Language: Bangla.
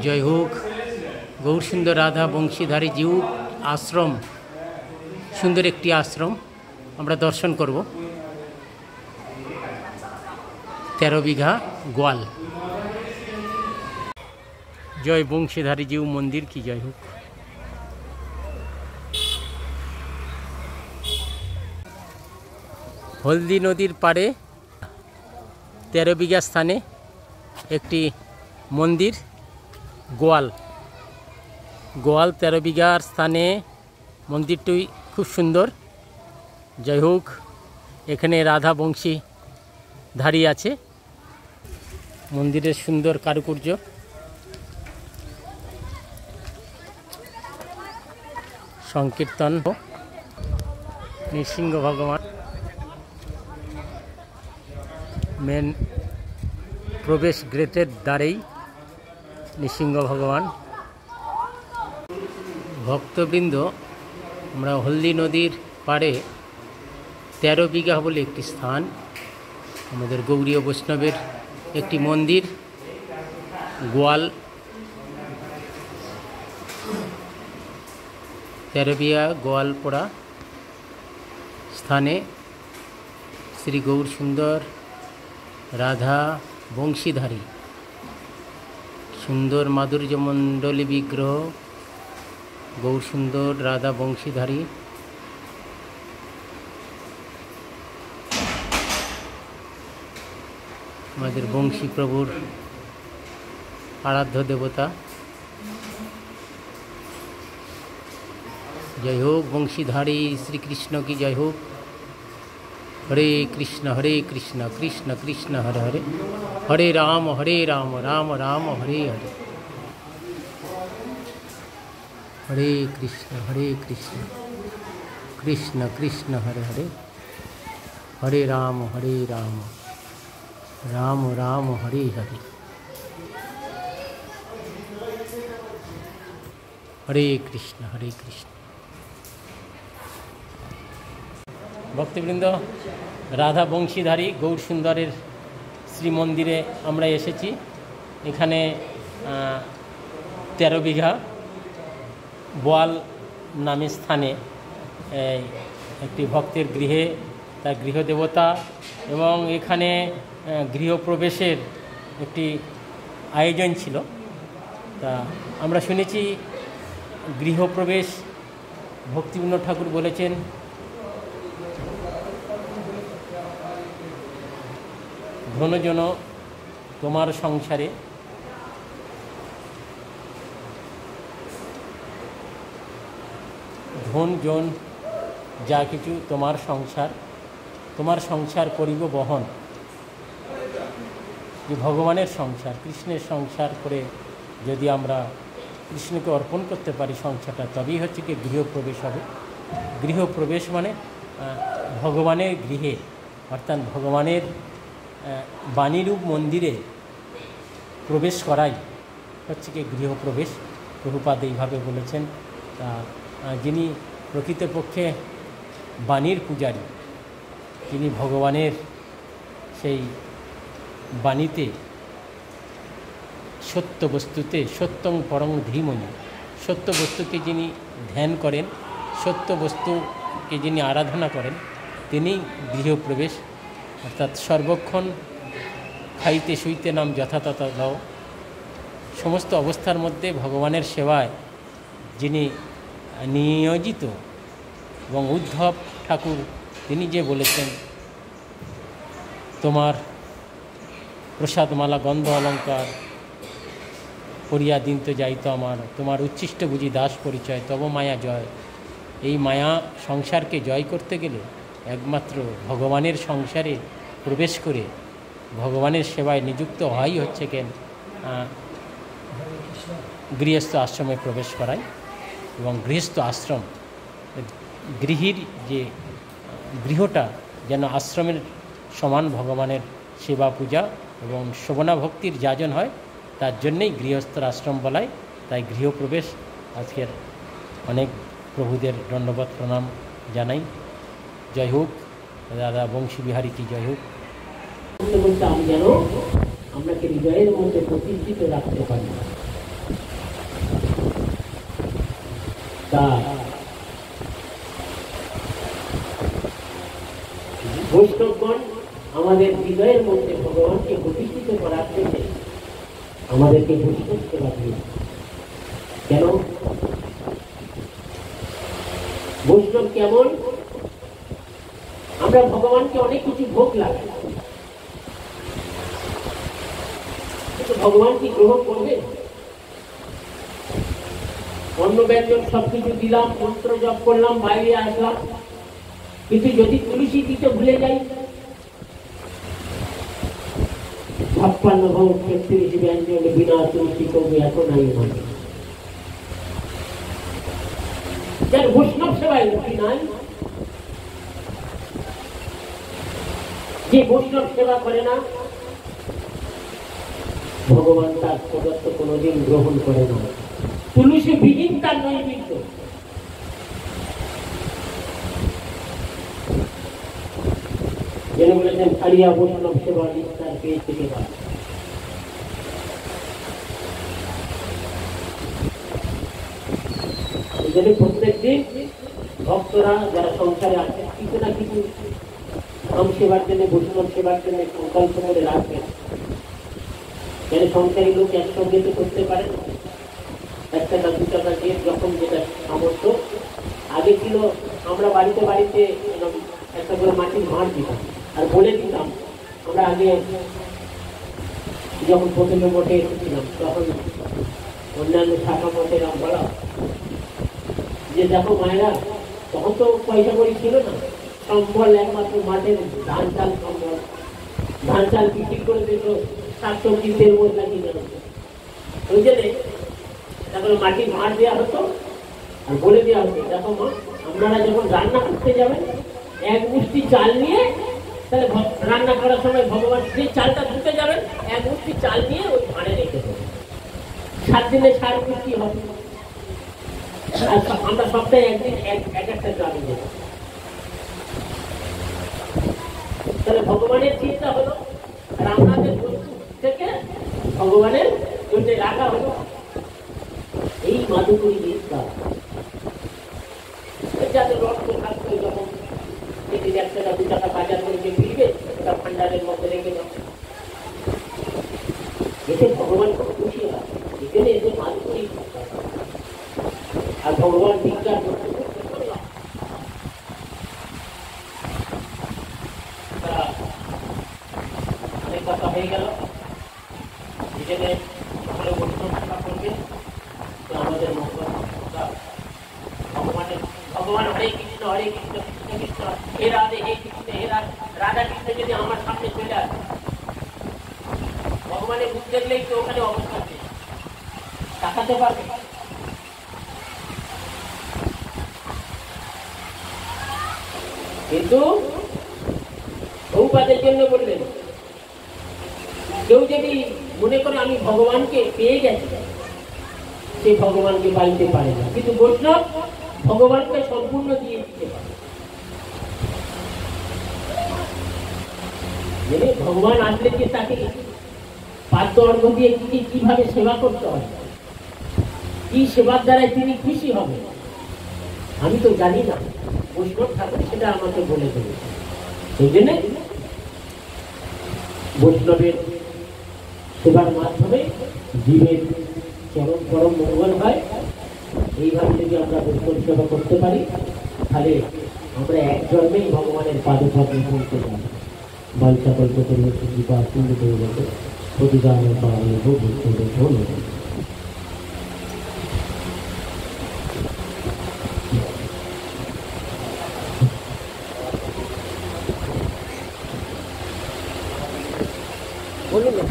জয় হোক গৌরসুন্দর রাধা বংশীধারী জিউ আশ্রম, সুন্দর একটি আশ্রম আমরা দর্শন করব। 13 বিঘা গোয়াল। জয় বংশীধারী জিউ মন্দির কি জয় হোক। হলদি নদীর পাড়ে 13 বিঘা স্থানে একটি মন্দির, গোয়াল 13 বিঘার স্থানে মন্দিরটি খুব সুন্দর। যাই হোক, এখানে রাধা বংশী ধারী আছে। মন্দিরের সুন্দর কারুকার্য, সংকীর্তন, নৃসিংহ ভগবান মেন প্রবেশ গেটের দ্বারেই নৃসিংহ ভগবান। ভক্তবৃন্দ, আমরা হলদি নদীর পাড়ে 13 বিঘা বলে একটি স্থান, আমাদের গৌড়ীয় বৈষ্ণবের একটি মন্দির, গোয়াল 13 বিঘা গোয়ালপড়া স্থানে শ্রী গৌরসুন্দর রাধা বংশীধারী সুন্দর মাধুর্যমণ্ডলী বিগ্রহ গৌরসুন্দর রাধা বংশীধারী। আমাদের বংশী প্রভুর আরাধ্য দেবতা। জয় হোক বংশীধারী শ্রীকৃষ্ণ কি জয় হোক। হরে কৃষ্ণ কৃষ্ণ কৃষ্ণ হরে হরে, হরে রাম রাম রাম হরে হরে, হরে কৃষ্ণ কৃষ্ণ কৃষ্ণ হরে হরে, হরে রাম রাম রাম হরে হরে, হরে কৃষ্ণ ভক্তবৃন্দ, রাধা বংশীধারী গৌরসুন্দরের শ্রীমন্দিরে আমরা এসেছি। এখানে 13 বিঘা বোয়াল নামে স্থানে একটি ভক্তের গৃহে তার গৃহদেবতা এবং এখানে গৃহপ্রবেশের একটি আয়োজন ছিল। তা আমরা শুনেছি গৃহপ্রবেশ ভক্তিপূর্ণ ঠাকুর বলেছেন, ধনজন তোমার সংসারে, ধন জন যা কিছু তোমার সংসার করিব বহন। যে ভগবানের সংসার, কৃষ্ণের সংসার করে যদি আমরা কৃষ্ণকে অর্পণ করতে পারি সংসারটা, তবেই হচ্ছে কি গৃহপ্রবেশ হবে। গৃহপ্রবেশ মানে ভগবানের গৃহে, অর্থাৎ ভগবানের বাণীরূপ মন্দিরে প্রবেশ করাই হচ্ছে কি গৃহপ্রবেশ। প্রভুপাদ এইভাবে বলেছেন। তা যিনি প্রকৃতপক্ষে বাণীর পূজারী, তিনি ভগবানের সেই বাণীতে সত্য বস্তুতে সত্যং পরং ধীমনি, সত্য বস্তুকে যিনি ধ্যান করেন, সত্য বস্তুকে যিনি আরাধনা করেন, তিনি গৃহপ্রবেশ। অর্থাৎ সর্বক্ষণ খাইতে শুইতে নাম যথাতথ লও, সমস্ত অবস্থার মধ্যে ভগবানের সেবায় যিনি নিয়োজিত। এবং উদ্ধব ঠাকুর তিনি যে বলেছেন, তোমার প্রসাদমালা গন্ধ অলঙ্কার করিয়া দিন তো যাইতো আমার, তোমার উচ্ছিষ্ট বুঝি দাস পরিচয়, তব মায়া জয়। এই মায়া সংসারকে জয় করতে গেলে একমাত্র ভগবানের সংসারে প্রবেশ করে ভগবানের সেবায় নিযুক্ত হওয়াই হচ্ছে কেন গৃহস্থ আশ্রমে প্রবেশ করায়। এবং গৃহস্থ আশ্রম, গৃহীর যে গৃহটা যেন আশ্রমের সমান ভগবানের সেবা পূজা এবং শোভনা ভক্তির যাজন হয়, তার জন্যেই গৃহস্থর আশ্রম বলায়। তাই গৃহপ্রবেশ আজকের অনেক প্রভুদের দণ্ডবত প্রণাম জানাই। জয় হোক রাধা বংশী বিহারী কি জয় হোক। আমি যেন আমরা হৃদয়ের মধ্যে প্রতিষ্ঠিত রাখতে পারি। তা বৈষ্ণবগণ আমাদের হৃদয়ের মধ্যে ভগবানকে প্রতিষ্ঠিত করার জন্য আমাদেরকে বৈষ্ণব সেবা দিয়েছে। কেন? বৈষ্ণব কেমন? আমরা ভগবানকে অনেক কিছু ভোগ লাগাই, কিন্তু ভগবান কি গ্রহণ করবে? অন্ন ব্যঞ্জন সবকিছু দিলাম, মন্ত্র জপ করলাম, বাইরে আসলাম, কিন্তু যদি তুলসী দিতে ভুলে যাই, 56 ভোগ 36 ব্যঞ্জন বিনা তুলসী কবি এখন নাই মানে যার বৈষ্ণব সেবায় রুচি নাই, যে বৈষ্ণব সেবা করে না, ভগবান তার পদার্থ কোনোদিন গ্রহণ করে না। তুলসী বিহীন তার নৈবেদ্য। যেন বলেছেন ছাড়িয়া বৈষ্ণব সেবা নিষ্ঠার পেয়েছে কেবা। যদি প্রত্যেক দিন ভক্তরা যারা সংসারে আছে কিছু না কিছু নাম সেবার জন্য, বৈষ্ণব সেবার জন্য সংকল্প করে রাখবেন, যেন সংসারী লোক একসঙ্গে তো করতে পারে, একটা না 2 টাকা দিয়ে যখন যেটা সামর্থ্য। আগে ছিল আমরা বাড়িতে বাড়িতে একটা করে মাটির ভাঁড় দিতাম আর বলে দিতাম। আমরা আগে যখন প্রথমে মঠে এসেছিলাম তখন অন্যান্য শাখা মঠের বলা যে দেখো মায়েরা, তখন তো পয়সা করি ছিল না, সম্বল একমাত্র মাঠের ধান চাল সম্বল, ধান চাল বিক্রি করে দিত, শাকসবজি তেল মশলা কিনে হতো। ওই জন্যে তারপরে মাটির ভাঁড় দেওয়া হতো আর বলে দেওয়া হতো দেখো মা, আপনারা যখন রান্না করতে যাবেন 1 মুষ্টি চাল নিয়ে, তাহলে রান্না করার সময় ভগবান যে চালটা ধুতে যাবেন 1 মুষ্টি চাল নিয়ে ওই ভাঁড়ে রেখে দেবেন, 7 দিনে 7 মুষ্টি হবে। আমরা সপ্তাহে একদিন একটা গ্রামে যেতাম। তাহলে ভগবানের চিন্তা হলো আর আপনাদের বস্তু থেকে ভগবানের জন্য রাখা হলো। এই মাধুকরী চিন্তা যাদের রক্ত থাকতো, যখন 1 টাকা 2 টাকা বাজার করে যে ফিরবে ওটা ভান্ডারের মধ্যে রেখে যাবে, এতে ভগবান খুব খুশি হয়। এখানে এতে মাধুকরী আর ভগবান বিজ্ঞান অনেক কথা হয়ে গেল। যেখানে সকলে বৈষ্ণব সেবা করবে তো আমাদের ভগবান হরে কৃষ্ণ কৃষ্ণ কৃষ্ণ হে রাধে, হে কৃষ্ণ হে রাধা কৃষ্ণ যদি আমার সামনে চলে আসে, ভগবানের মুখ দেখলেই তো ওখানে অবস্থা তাকাতে পারবে। কিন্তু বহুপাদের জন্য বললেন, কেউ যদি মনে করে আমি ভগবানকে পেয়ে গেছি, সে ভগবানকে পাইতে পারে না, কিন্তু বৈষ্ণব ভগবানকে সম্পূর্ণ দিয়ে দিতে পারে। ভগবান আসলে যে তাকে পাদ্য অর্ঘ দিয়ে কিভাবে সেবা করতে হয়, কি সেবার দ্বারাই তিনি খুশি হবে, আমি তো জানি না, বৈষ্ণব ঠাকুর সেটা আমাকে বলে দেবে। সেই জন্য বৈষ্ণবের সেবার মাধ্যমে জীবের চরম পরম মঙ্গল হয়। এইভাবে যদি আমরা বৈষ্ণব সেবা করতে পারি, তাহলে আমরা এক জন্মেই ভগবানের পাদপদ্মে পৌঁছে যাব। বাঞ্ছা কল্পতরু কৃপা সিন্ধু দেবতে প্রতিদান পাওয়া ধন্যবাদ। বলুন না।